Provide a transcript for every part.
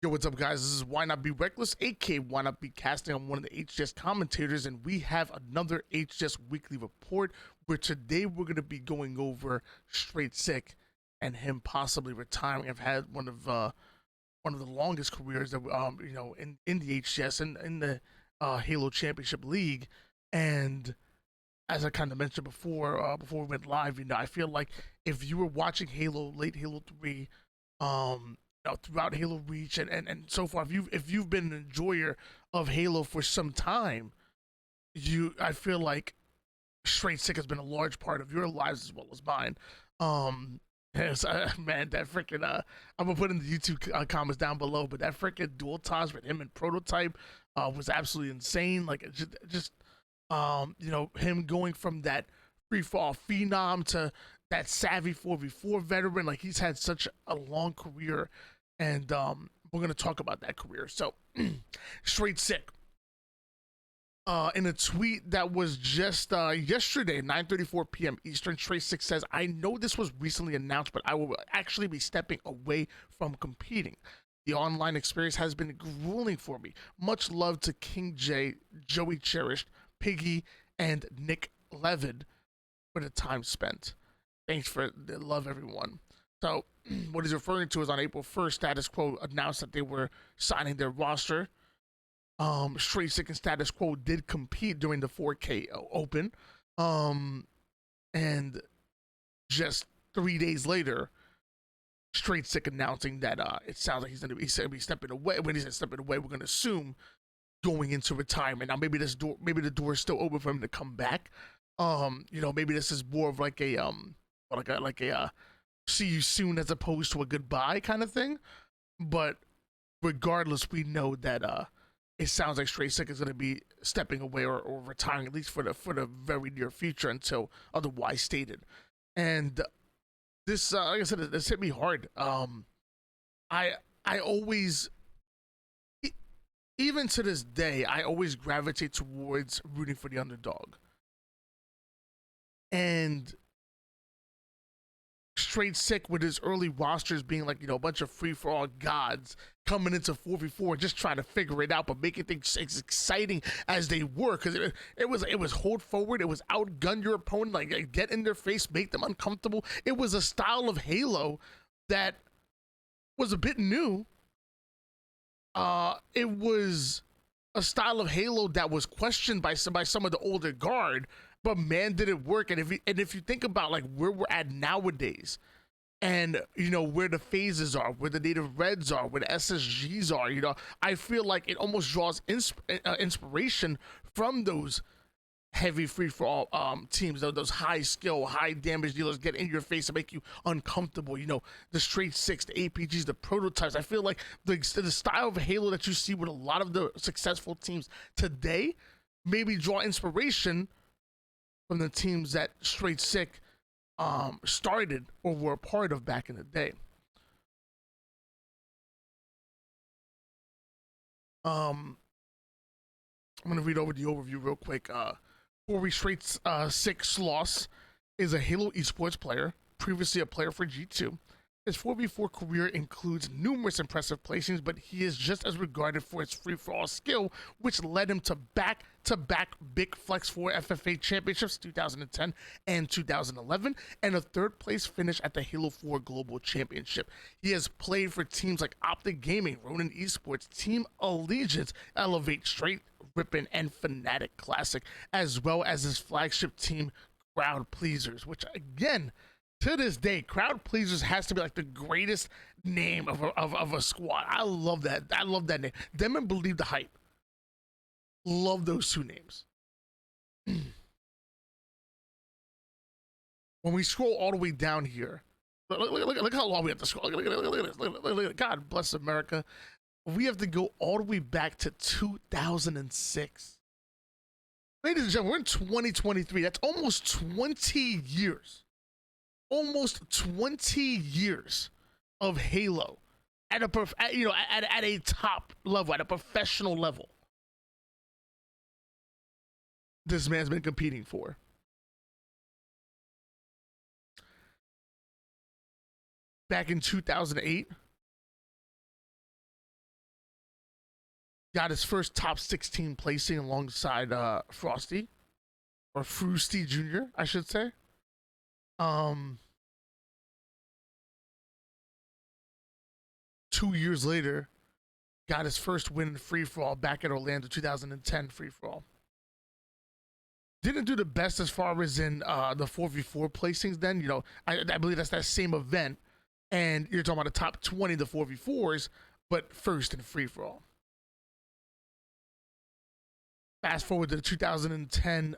Yo, what's up, guys? This is Why Not Be Reckless, aka Why Not Be Casting. I'm one of the HCS commentators, and we have another HCS weekly report where today we're going to be going over Str8 Sick and him possibly retiring. I've had one of the longest careers that in the HCS and in the Halo Championship League, and as I kind of mentioned before we went live, I feel like if you were watching Halo, late Halo 3, throughout Halo Reach and so far, if you've been an enjoyer of Halo for some time, I feel like Str8 Sick has been a large part of your lives as well as mine. Man, that freaking I'm gonna put in the YouTube comments down below, but that freaking dual toss with him and Prototype was absolutely insane. Like him going from that free fall phenom to that savvy 4v4 veteran. Like, he's had such a long career, and we're gonna talk about that career. So Str8 Sick, in a tweet that was just yesterday, 9:34 p.m. Eastern, Str8 Sick says, "I know this was recently announced, but I will actually be stepping away from competing. The online experience has been grueling for me. Much love to King J, Joey Cherished, Piggy, and Nick Levin for the time spent. Thanks for the love, everyone." So what he's referring to is on April 1st, Status Quo announced that they were signing their roster. Str8 Sick and Status Quo did compete during the 4K Open. And just 3 days later, Str8 Sick announcing that it sounds like he's gonna be stepping away. When he said stepping away, we're gonna assume going into retirement. Now maybe the door is still open for him to come back. Maybe this is more of like a see you soon as opposed to a goodbye kind of thing. But regardless, we know that it sounds like Str8 Sick is going to be stepping away or retiring, at least for the very near future, until otherwise stated. And this, like I said, this hit me hard. I always, even to this day, I always gravitate towards rooting for the underdog. And Str8 Sick, with his early rosters being like, a bunch of free-for-all gods coming into 4v4, just trying to figure it out, but making things as exciting as they were, because it was hold forward, it was outgun your opponent, like get in their face, make them uncomfortable. It was a style of Halo that was a bit new. It was a style of Halo that was questioned by some of the older guard, but man, did it work. And if you think about like where we're at nowadays, and where the phases are, where the native reds are, where the SSGs are, I feel like it almost draws inspiration from those heavy free-for-all teams, those high skill, high damage dealers get in your face and make you uncomfortable. The Str8 Sicks, the APGs, the Prototypes. I feel like the style of Halo that you see with a lot of the successful teams today maybe draw inspiration from the teams that Str8 Sick started or were a part of back in the day. I'm gonna read over the overview real quick. Corey Str8 Sick Sloss is a Halo esports player, previously a player for G2. His 4v4 career includes numerous impressive placings, but he is just as regarded for his free-for-all skill, which led him to back-to-back Big Flex 4 FFA championships 2010 and 2011, and a third-place finish at the Halo 4 Global Championship. He has played for teams like Optic Gaming, Ronin Esports, Team Allegiance, Elevate, Str8, Ripon, and Fnatic Classic, as well as his flagship team, Crowd Pleasers, which, again, to this day, Crowd Pleasers has to be like the greatest name of a squad. I love that. I love that name. Them and Believe the Hype. Love those two names. When we scroll all the way down here, look how long we have to scroll. Look at this. God bless America. We have to go all the way back to 2006. Ladies and gentlemen, we're in 2023. That's almost 20 years. Almost 20 years of Halo at a top level, at a professional level. This man's been competing for. Back in 2008, got his first top 16 placing alongside Frosty, or Frosty Jr., I should say. Um, 2 years later, got his first win in free for all back at Orlando 2010 free for all. Didn't do the best as far as in the 4v4 placings then. You know, I believe that's that same event. And you're talking about the top 20 of the 4v4s, but first in free for all. Fast forward to the 2010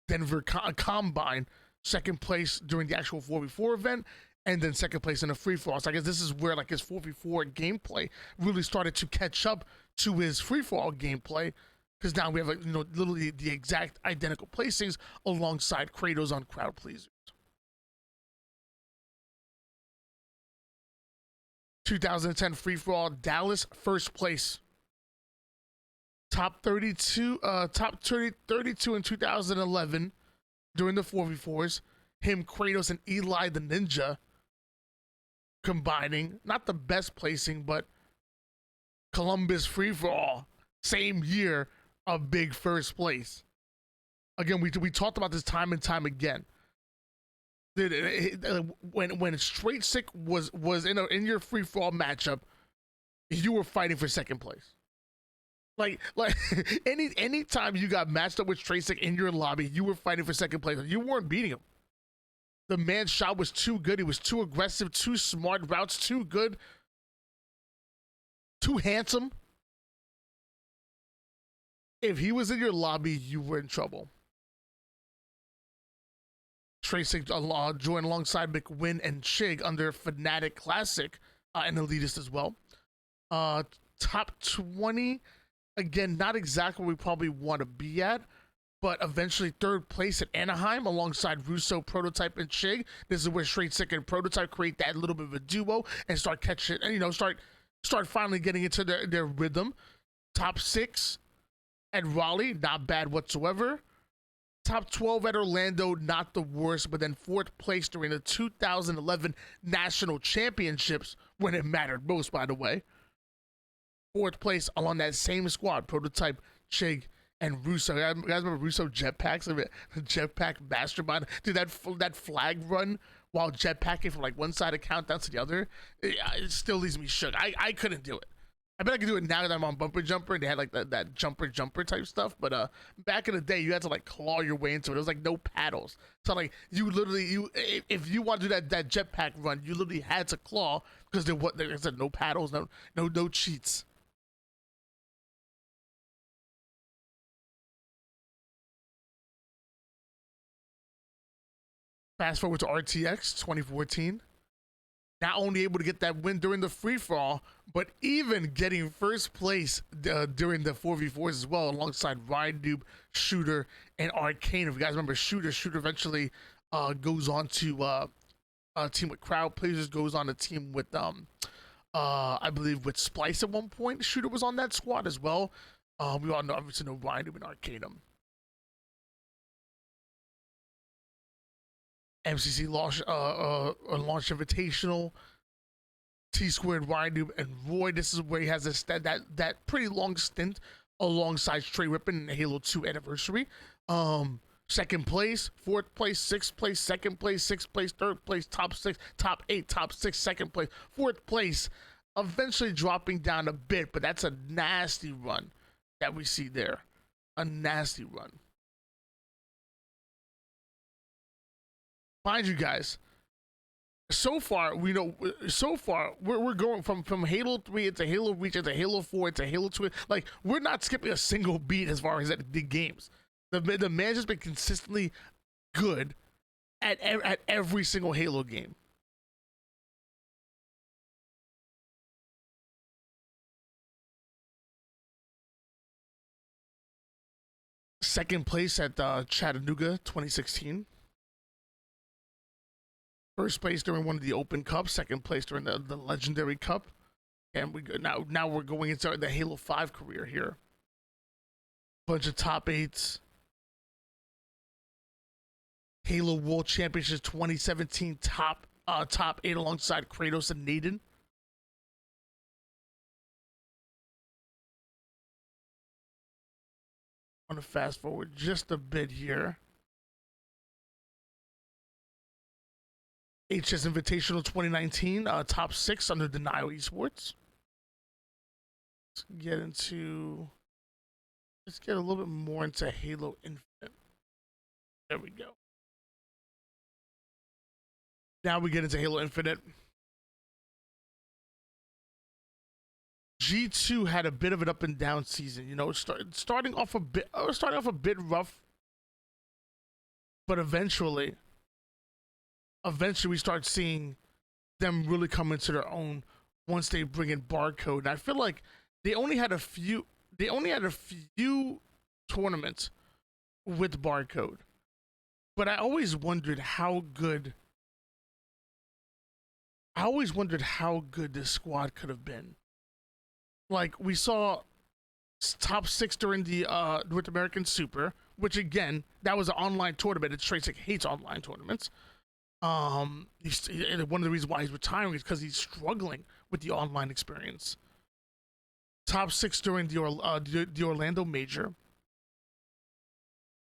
Denver Combine, second place during the actual 4v4 event, and then second place in a free for all. So I guess this is where like his 4v4 gameplay really started to catch up to his free for all gameplay, because now we have like, you know, literally the exact identical placings alongside Kratos on Crowd Pleasers. 2010 free for all, Dallas first place. Top 32 in 2011 during the 4v4s. Him, Kratos, and Eli the Ninja combining. Not the best placing, but Columbus free for all. Same year, a big first place. Again, we talked about this time and time again. When Str8 Sick was in your free for all matchup, you were fighting for second place. Like any time you got matched up with Str8 Sick in your lobby, you were fighting for second place. You weren't beating him. The man's shot was too good. He was too aggressive, too smart, routes too good, too handsome. If he was in your lobby, you were in trouble. Str8 Sick joined alongside McWin and Chig under Fnatic Classic and Elitist as well. Top 20, again, not exactly where we probably want to be at, but eventually third place at Anaheim alongside Russo, Prototype, and Chig. This is where Str8 Sick and Prototype create that little bit of a duo and start catching, and you know, start finally getting into their rhythm. Top 6 at Raleigh, not bad whatsoever. Top 12 at Orlando, not the worst, but then fourth place during the 2011 National Championships, when it mattered most, by the way. Fourth place along that same squad, Prototype, Chig, and Russo. You guys remember Russo jetpacks? Jetpack mastermind. Dude, that flag run while jetpacking from like one side of countdown to the other, it still leaves me shook. I couldn't do it. I bet I could do it now that I'm on Bumper Jumper and they had like that jumper type stuff. But back in the day, you had to like claw your way into it. It was like no paddles. So like you literally, if you want to do that jetpack run, you literally had to claw, because there said no paddles, no cheats. Fast forward to RTX 2014. Not only able to get that win during the free-for-all, but even getting first place during the 4v4s as well, alongside Ryan Shooter, and Arcane. If you guys remember Shooter eventually goes on to team with Crowd Pleasers, goes on a team with, I believe with Splice at one point. Shooter was on that squad as well. We all know, obviously know Ryan and Arcane. MCC launch invitational. T-Squared, Ryan and Roy. This is where he has that pretty long stint alongside Stray Rippin in the Halo 2 anniversary. Second place, fourth place, sixth place, second place, sixth place, third place, top 6, top 8, top 6, second place, fourth place. Eventually dropping down a bit, but that's a nasty run that we see there. A nasty run. Mind you guys, so far we're going from Halo 3 into Halo Reach into Halo 4 into Halo 2. Like, we're not skipping a single beat as far as the games. The man's just been consistently good at every single Halo game. Second place at Chattanooga 2016. First place during one of the Open Cups, second place during the Legendary Cup, and now we're going into the Halo 5 career here. Bunch of top 8s. Halo World Championships 2017 top 8 alongside Kratos and Naden. I want to fast forward just a bit here. HS Invitational 2019, top 6 under Denial Esports. Let's get a little bit more into Halo Infinite. There we go. Now we get into Halo Infinite. G2 had a bit of an up and down season, you know, starting off a bit rough, but eventually we start seeing them really come into their own once they bring in Barcode. And I feel like they only had a few tournaments with Barcode, but I always wondered how good this squad could have been. Like, we saw top 6 during the North American Super, which again, that was an online tournament. Str8 Sick hates online tournaments. One of the reasons why he's retiring is because he's struggling with the online experience. Top 6 during the Orlando Major,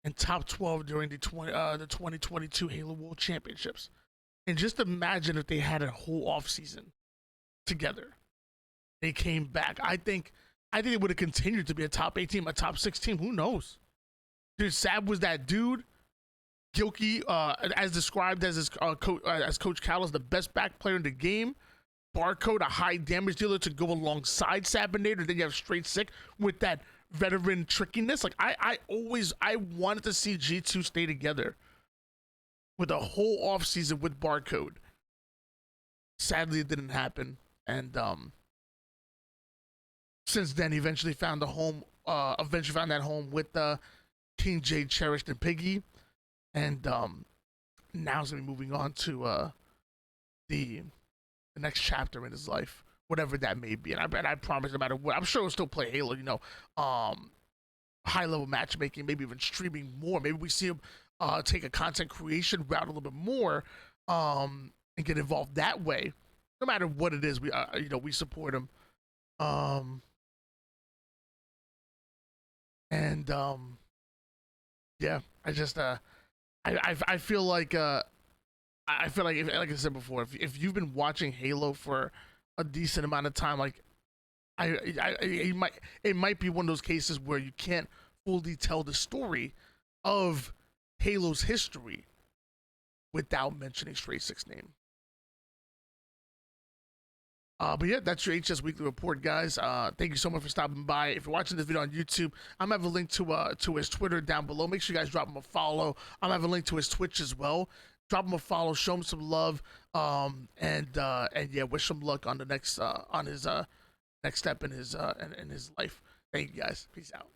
and top 12 during the 2022 Halo World Championships. And just imagine if they had a whole off season together. They came back. I think it would have continued to be a top 8 team, a top 6 team. Who knows? Dude, Sab was that dude. Gilkey, as described as Coach Callis, the best back player in the game. Barcode, a high damage dealer to go alongside Sabinator. Then you have Str8 Sick with that veteran trickiness. Like, I wanted to see G2 stay together with a whole off season with Barcode. Sadly, it didn't happen, and since then, he eventually found that home with King J, Cherished, and Piggy, and now he's gonna be moving on to the next chapter in his life, whatever that may be. And I promise, no matter what, I'm sure he'll still play Halo. You know, high level matchmaking, maybe even streaming more. Maybe we see him take a content creation route a little bit more, and get involved that way. No matter what it is, we support him. Yeah, I just I feel like like I said before, if you've been watching Halo for a decent amount of time, like it might be one of those cases where you can't fully tell the story of Halo's history without mentioning Str8 Sick's name. But yeah, that's your HS Weekly Report, guys. Thank you so much for stopping by. If you're watching this video on YouTube, I'm gonna have a link to his Twitter down below. Make sure you guys drop him a follow. I'm gonna have a link to his Twitch as well. Drop him a follow, show him some love, and yeah, wish him luck on the next on his next step in his life. Thank you, guys. Peace out.